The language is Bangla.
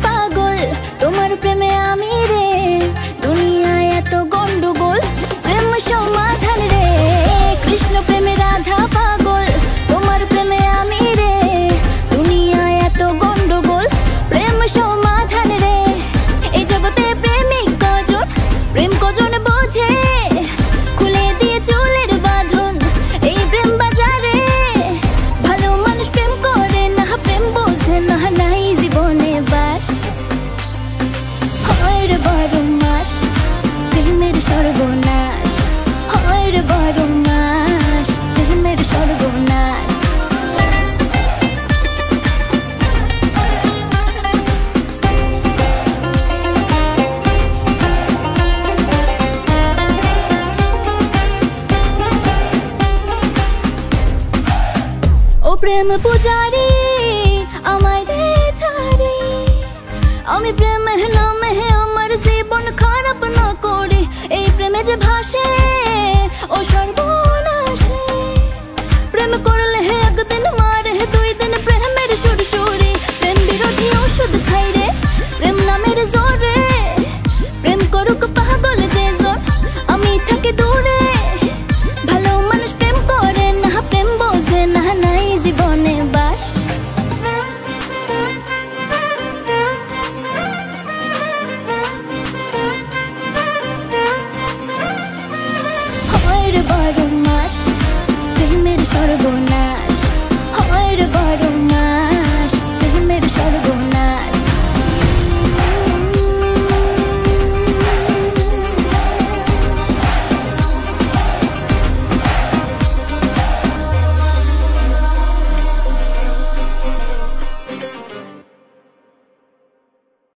পাগল তোমার প্রেমে আমি রে, দুনিয়ায় এত গন্ডগোল প্রেম সমাধান রে। কৃষ্ণ প্রেমে রাধা পাগল তোমার প্রেমে আমি রে, দুনিয়ায় এত গন্ডগোল প্রেম সমাধান রে। এই জগতে প্রেমিক কজন, প্রেম কজন বোঝে, খুলে দিয়ে চুলের বাঁধন এই প্রেম বাজারে। ভালো মানুষ প্রেম করে না, প্রেম বোঝে না, নাই জীবনে বাস। হয় রে বড় মাস প্রেমের সর্বনাশ, হয় রে বড় মাস প্রেমের সর্বনাশ। ও প্রেম পূজারি আমায় দে ছাড়ি, আমি প্রেমের নামে আমার জীবন খারাপ না করি। এই প্রেমে যে ভাসে ও সর্ব